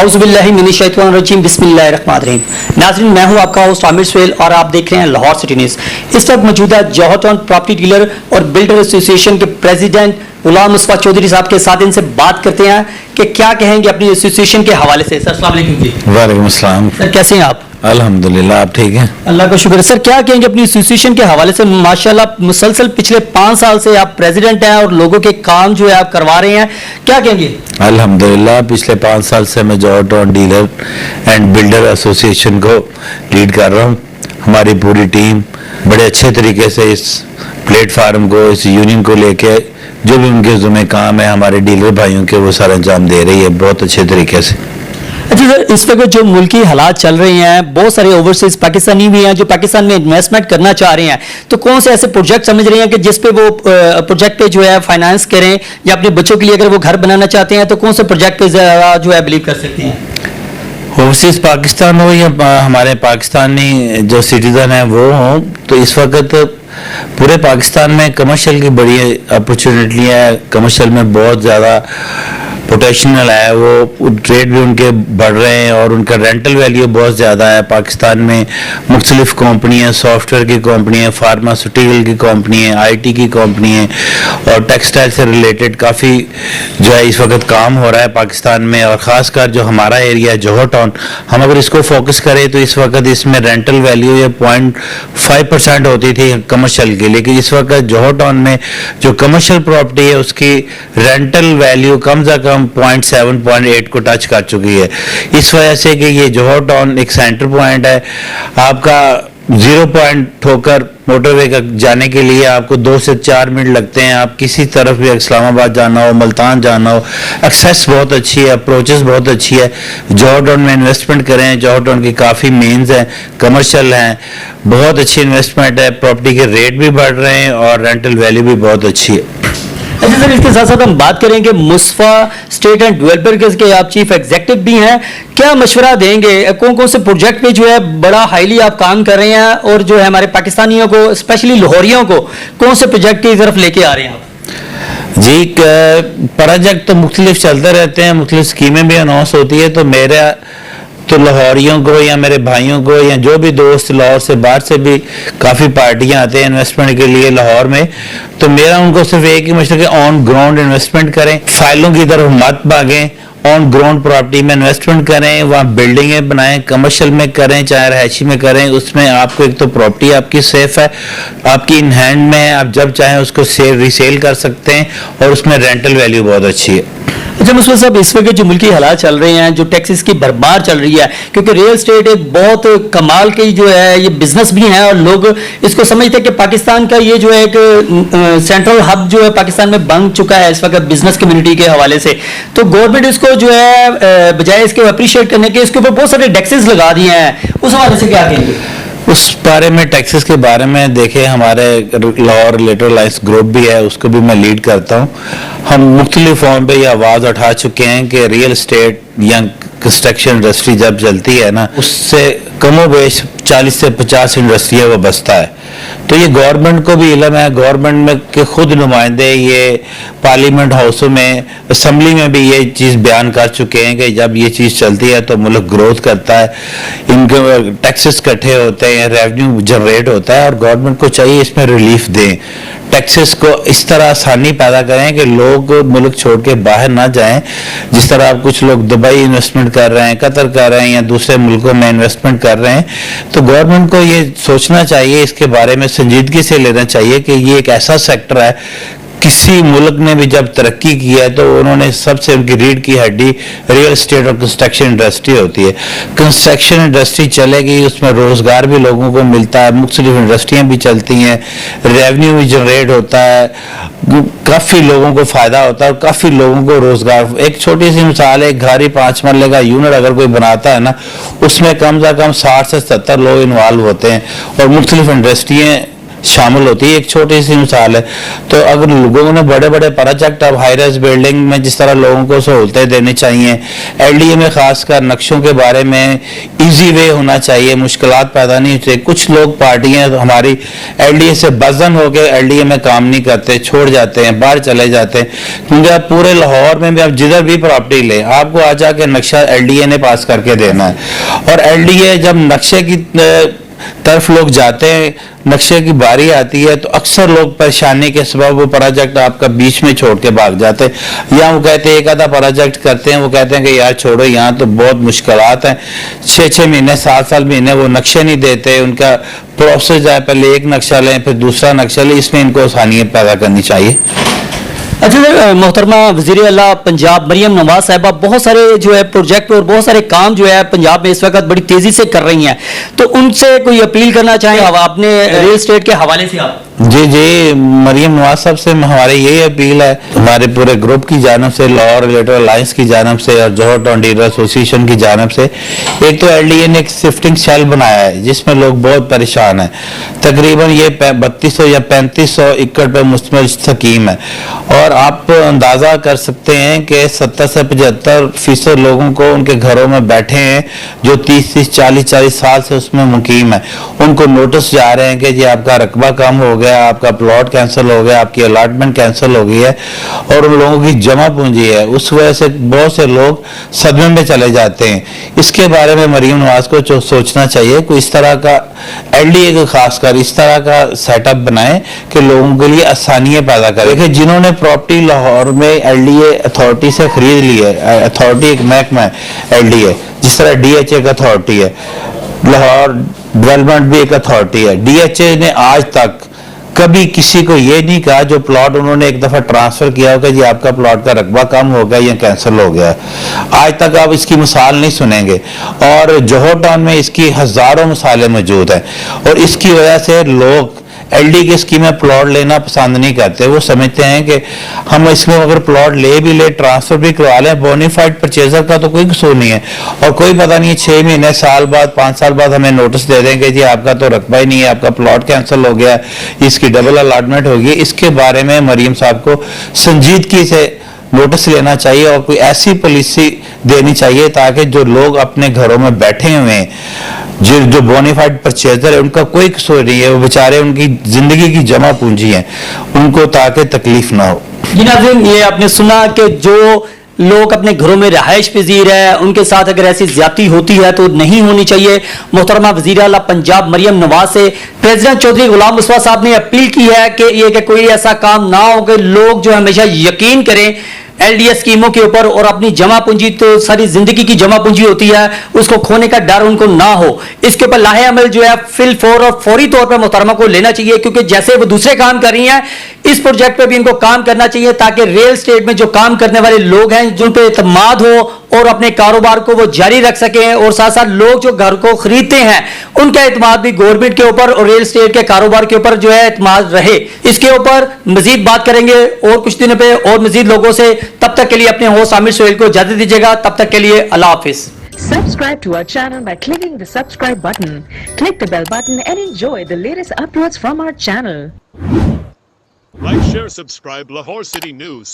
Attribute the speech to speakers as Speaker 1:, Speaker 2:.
Speaker 1: औज़ुबिल्लाहिमिनश्शैतानिर्रजीम बिस्मिल्लाहिर्रहमानिर्रहीम। नाज़रीन, मैं हूं आपका होस्ट आमिर सुहेल और आप देख रहे हैं लाहौर सिटी न्यूज़। इस वक्त मौजूदा जौहर टाउन प्रॉपर्टी डीलर और बिल्डर एसोसिएशन के प्रेसिडेंट गुलाम मुस्तफा चौधरी साहब के साथ इनसे बात करते हैं कि क्या कहेंगे अपनी एसोसिएशन के हवाले से। सर अस्सलाम वालेकुम जी।
Speaker 2: वालेकुम अस्सलाम।
Speaker 1: सर कैसे हैं आप?
Speaker 2: अल्हम्दुलिल्लाह, आप ठीक हैं?
Speaker 1: अल्लाह का शुक्र है। सर क्या कहेंगे अपनी एसोसिएशन के हवाले से? माशाल्लाह मुसलसल पिछले 5 साल से आप प्रेसिडेंट हैं और लोगों के काम जो है आप करवा रहे हैं, क्या कहेंगे?
Speaker 2: अल्हम्दुलिल्लाह, पिछले 5 साल से मैं Johar town dealer and builder association को लीड कर रहा हूँ। हमारी पूरी टीम बड़े अच्छे तरीके से इस प्लेटफार्म को, इस यूनियन को लेके जो भी उनके ज़िम्मे काम है हमारे डीलर भाइयों के, वो सारा अंजाम दे रही है बहुत अच्छे तरीके से।
Speaker 1: अच्छा सर, इस वक्त जो मुल्की हालात चल रहे हैं, बहुत सारे ओवरसीज पाकिस्तानी भी हैं जो पाकिस्तान में इन्वेस्टमेंट करना चाह रहे हैं, तो कौन से ऐसे प्रोजेक्ट समझ रहे हैं कि जिस पे वो प्रोजेक्ट पे जो है फाइनेंस करें, या अपने बच्चों के लिए अगर वो घर बनाना चाहते हैं तो कौन से प्रोजेक्ट पे जो है बिलीव कर सकते हैं?
Speaker 2: ओवरसीज पाकिस्तान हो या हमारे पाकिस्तानी जो सिटीजन हैं वो हों, तो इस वक्त पूरे पाकिस्तान में कमर्शियल की बड़ी अपॉर्चुनिटी है। कमर्शियल में बहुत ज़्यादा पोटेंशियल है, वो ट्रेड भी उनके बढ़ रहे हैं और उनका रेंटल वैल्यू बहुत ज़्यादा है। पाकिस्तान में मुख्तलिफ कंपनियाँ, सॉफ्टवेयर की कंपनी है, फार्मास्यूटिकल की कंपनी है, IT की कंपनी है और टेक्सटाइल से रिलेटेड काफ़ी जो है इस वक्त काम हो रहा है पाकिस्तान में। और ख़ासकर जो हमारा एरिया है जौहर टाउन, हम अगर इसको फोकस करें तो इस वक्त इसमें रेंटल वैल्यू ये 0.5% होती थी कमर्शियल की, लेकिन इस वक्त जौहर टाउन में जो कमर्शियल प्रॉपर्टी है उसकी रेंटल वैल्यू कम से कम 0.7 0.8 को टच कर चुकी है। इस वजह से कि ये जौहर टाउन एक सेंटर पॉइंट है, आपका 0 पॉइंट होकर मोटरवे का जाने के लिए आपको 2 से 4 मिनट लगते हैं। आप किसी तरफ भी इस्लामाबाद जाना हो, मुल्तान जाना हो, एक्सेस बहुत अच्छी है, अप्रोचेस बहुत अच्छी है। जौहर टाउन में इन्वेस्टमेंट करें, जौहर टाउन की काफ़ी मेन्स हैं, कमर्शियल हैं, बहुत अच्छी इन्वेस्टमेंट है, प्रॉपर्टी के रेट भी बढ़ रहे हैं और रेंटल वैल्यू भी बहुत अच्छी है।
Speaker 1: अच्छा सर, इसके साथ साथ हम बात करेंगे मुस्तफा स्टेट एंड डेवलपर के आप चीफ एग्जीक्यूटिव भी हैं, क्या मशवरा देंगे? कौन कौन से प्रोजेक्ट पे जो है बड़ा हाईली आप काम कर रहे हैं और जो है हमारे पाकिस्तानियों को, स्पेशली लाहौरियों को, कौन से प्रोजेक्ट की तरफ लेके आ रहे हैं आप?
Speaker 2: जी, प्रोजेक्ट तो मुख्तलिफ चलते रहते हैं, मुख्तलिफ स्कीमें भी अनाउंस होती है, तो मेरा तो लाहौरियों को या मेरे भाइयों को या जो भी दोस्त लाहौर से बाहर से भी काफ़ी पार्टियां आते हैं इन्वेस्टमेंट के लिए लाहौर में, तो मेरा उनको सिर्फ एक ही मशवरा कि ऑन ग्राउंड इन्वेस्टमेंट करें, फाइलों की तरफ मत भागें, ऑन ग्राउंड प्रॉपर्टी में इन्वेस्टमेंट करें, वहाँ बिल्डिंगें बनाएं, कमर्शियल में करें चाहे रहायशी में करें। उसमें आपको एक तो प्रॉपर्टी आपकी सेफ है, आपकी इन हैंड में है, आप जब चाहें उसको रीसेल कर सकते हैं और उसमें रेंटल वैल्यू बहुत अच्छी है।
Speaker 1: अच्छा मुस्तफा साहब, इस वक्त जो मुल्की हालात चल रहे हैं, जो टैक्सेस की भरमार चल रही है, क्योंकि रियल एस्टेट एक बहुत कमाल की जो है ये बिजनेस भी है और लोग इसको समझते हैं कि पाकिस्तान का ये जो है एक सेंट्रल हब जो है पाकिस्तान में बन चुका है इस वक्त बिजनेस कम्युनिटी के हवाले से, तो गवर्नमेंट इसको जो है बजाय इसके अप्रिशिएट करने के इसके ऊपर बहुत सारे टैक्सेस लगा दिए हैं, उस हवाले से क्या कहेंगे?
Speaker 2: उस बारे में, टैक्सेस के बारे में देखें, हमारे लाहौर रिलेटेड लाइस ग्रुप भी है, उसको भी मैं लीड करता हूँ। हम मुख्तलिफ फॉर्म पे ये आवाज़ उठा चुके हैं कि रियल एस्टेट या कंस्ट्रक्शन इंडस्ट्री जब चलती है ना, उससे कमोबेश 40 से 50 इंडस्ट्री है वो बसता है। तो ये गवर्नमेंट को भी इल्म है, गवर्नमेंट में के खुद नुमाइंदे ये पार्लियामेंट हाउसों में, असम्बली में भी ये चीज़ बयान कर चुके हैं कि जब ये चीज़ चलती है तो मुल्क ग्रोथ करता है, इनके टैक्सेस इकट्ठे होते हैं, रेवेन्यू जनरेट होता है और गवर्नमेंट को चाहिए इसमें रिलीफ दें, टैक्सेस को इस तरह आसानी पैदा करें कि लोग मुल्क छोड़ के बाहर ना जाएं। जिस तरह अब कुछ लोग दुबई इन्वेस्टमेंट कर रहे हैं, कतर कर रहे हैं या दूसरे मुल्कों में इन्वेस्टमेंट कर रहे हैं, तो गवर्नमेंट को ये सोचना चाहिए, इसके बारे में संजीदगी से लेना चाहिए कि ये एक ऐसा सेक्टर है, किसी मुल्क ने भी जब तरक्की की है तो उन्होंने सबसे उनकी रीढ़ की हड्डी रियल एस्टेट और कंस्ट्रक्शन इंडस्ट्री होती है। कंस्ट्रक्शन इंडस्ट्री चलेगी, उसमें रोज़गार भी लोगों को मिलता है, मुख्तलिफ इंडस्ट्रियाँ भी चलती हैं, रेवेन्यू भी जनरेट होता है, काफ़ी लोगों को फ़ायदा होता है और काफ़ी लोगों को रोज़गार। एक छोटी सी मिसाल है, एक घर ही 5 मरले का यूनिट अगर कोई बनाता है ना, उसमें कम से कम 60 से 70 लोग इन्वॉल्व होते हैं और मुख्तलिफ इंडस्ट्रियाँ शामिल होती है। एक छोटी सी मिसाल है, तो अगर लोगों ने बड़े बड़े प्रोजेक्ट अब हाई राइज बिल्डिंग में जिस तरह लोगों को सहूलतें देनी चाहिए, एलडीए में खासकर नक्शों के बारे में इजी वे होना चाहिए, मुश्किलात पैदा नहीं होती। कुछ लोग पार्टियां हमारी एलडीए से बजन होकर एलडीए में काम नहीं करते, छोड़ जाते हैं, बाहर चले जाते हैं, क्योंकि आप पूरे लाहौर में भी आप जिधर भी प्रॉपर्टी ले, आपको आ जाके नक्शा एलडीए ने पास करके देना है। और एलडीए जब नक्शे की तरफ लोग जाते हैं, नक्शे की बारी आती है, तो अक्सर लोग परेशानी के सबब वो प्रोजेक्ट आपका बीच में छोड़ के भाग जाते हैं, या वो कहते हैं एक आधा प्रोजेक्ट करते हैं, वो कहते हैं कि यार छोड़ो यहाँ तो बहुत मुश्किलात हैं, 6-6 महीने 7-7 महीने वो नक्शे नहीं देते, उनका प्रोसेस है पहले एक नक्शा लें फिर दूसरा नक्शा लें, इसमें इनको आसानियाँ पैदा करनी चाहिए।
Speaker 1: अच्छा सर, मोहतरमा वज़ीर आला पंजाब मरियम नवाज साहिबा बहुत सारे जो है प्रोजेक्ट और बहुत सारे काम जो है पंजाब में इस वक्त बड़ी तेजी से कर रही हैं, तो उनसे कोई अपील करना चाहें आपने रियल एस्टेट के हवाले से? आप
Speaker 2: जी मरियम नवाज साहब से हमारी यही अपील है, हमारे पूरे ग्रुप की जानब से, लाहौर रिलेटेड अलायंस की जानब से और जौहर टाउन डीलर एसोसिएशन की जानब से, एक तो एलडीए ने एक शिफ्टिंग सेल बनाया है जिसमें लोग बहुत परेशान हैं। तकरीबन ये 3200 या 3500 एकड़ पर मुश्तमिल स्कीम है, और आप अंदाज़ा कर सकते हैं कि 70 से 75% लोगों को उनके घरों में बैठे हैं जो 30-30, 40-40 साल से उसमें मुकीम है, उनको नोटिस जा रहे हैं कि जी आपका रकबा कम हो गया, आपका प्लॉट कैंसिल हो गया, आपकी अलॉटमेंट कैंसिल हो गई है, और उन लोगों की जमा पूंजी है, उस वजह से बहुत से लोग सदमे में चले जाते हैं। इसके बारे में मरियम नवाज को सोचना चाहिए, कोई इस तरह का एलडीए को खासकर इस तरह का सेटअप बनाए कि लोगों के लिए आसानियां पैदा करे। देखिए जिन्होंने प्रॉपर्टी लाहौर में एलडीए अथॉरिटी से खरीद ली है, अथॉरिटी एक महकमा है एलडीए, जिस तरह डीएचए का अथॉरिटी है, लाहौर डेवलपमेंट भी एक अथॉरिटी है, डीएचए ने आज तक कभी किसी को ये नहीं कहा जो प्लॉट उन्होंने एक दफा ट्रांसफर किया होगा जी आपका प्लॉट का रकबा कम हो गया या कैंसिल हो गया, आज तक आप इसकी मिसाल नहीं सुनेंगे। और जौहर टाउन में इसकी हजारों मिसालें मौजूद हैं, और इसकी वजह से लोग एलडी की स्कीम में प्लॉट लेना पसंद नहीं करते। वो समझते हैं कि हम इसमें अगर प्लॉट ले भी ले, ट्रांसफर भी करवा लें, बोनीफाइड परचेजर का तो कोई कसूर नहीं है, और कोई पता नहीं है 6 महीने, साल बाद, 5 साल बाद हमें नोटिस दे देंगे जी आपका तो रकबा ही नहीं है, आपका प्लॉट कैंसिल हो गया, इसकी डबल अलॉटमेंट होगी। इसके बारे में मरियम साहब को संजीदगी से नोटिस लेना चाहिए और कोई ऐसी पॉलिसी देनी चाहिए ताकि जो लोग अपने घरों में बैठे हुए हैं, जो बोनीफाइड परचेजर है, उनका कोई कसूर नहीं है, वो बेचारे उनकी जिंदगी की जमा पूंजी है, उनको ताकि तकलीफ ना हो।
Speaker 1: नाज़रीन, ये आपने सुना कि जो लोग अपने घरों में रहायश पजीर है उनके साथ अगर ऐसी ज्यादती होती है तो नहीं होनी चाहिए। मोहतरमा वज़ीर आला पंजाब मरियम नवाज से प्रेसिडेंट चौधरी गुलाम मुस्तफा साहब ने अपील की है कि कोई ऐसा काम ना हो कि लोग जो हमेशा यकीन करें एलडीए स्कीमों के ऊपर, और अपनी जमा पूंजी तो सारी जिंदगी की जमा पूंजी होती है, उसको खोने का डर उनको ना हो। इसके ऊपर लाहे अमल जो है फिल फौर और फौरी तौर पर मोहतरमा को लेना चाहिए, क्योंकि जैसे वो दूसरे काम कर रही हैं इस प्रोजेक्ट पे भी इनको काम करना चाहिए ताकि रियल एस्टेट में जो काम करने वाले लोग हैं जिन पे इत्मीनाद हो और अपने कारोबार को वो जारी रख सकें, और साथ साथ लोग जो घर को खरीदते हैं उनका इत्मीनाद भी गवर्नमेंट के ऊपर और रियल एस्टेट के कारोबार के ऊपर जो है इत्मीनाद रहे। इसके ऊपर मजीद बात करेंगे और कुछ दिनों पे और मजीद लोगों से। तब तक के लिए अपने होस्ट आमिर सोहेल को इजाजत दीजिएगा। तब तक के लिए अल्लाह हाफिज।
Speaker 3: Subscribe to our channel by clicking the subscribe button. Click the bell button and enjoy the latest uploads from our channel.
Speaker 4: Like, share, subscribe Lahore City News.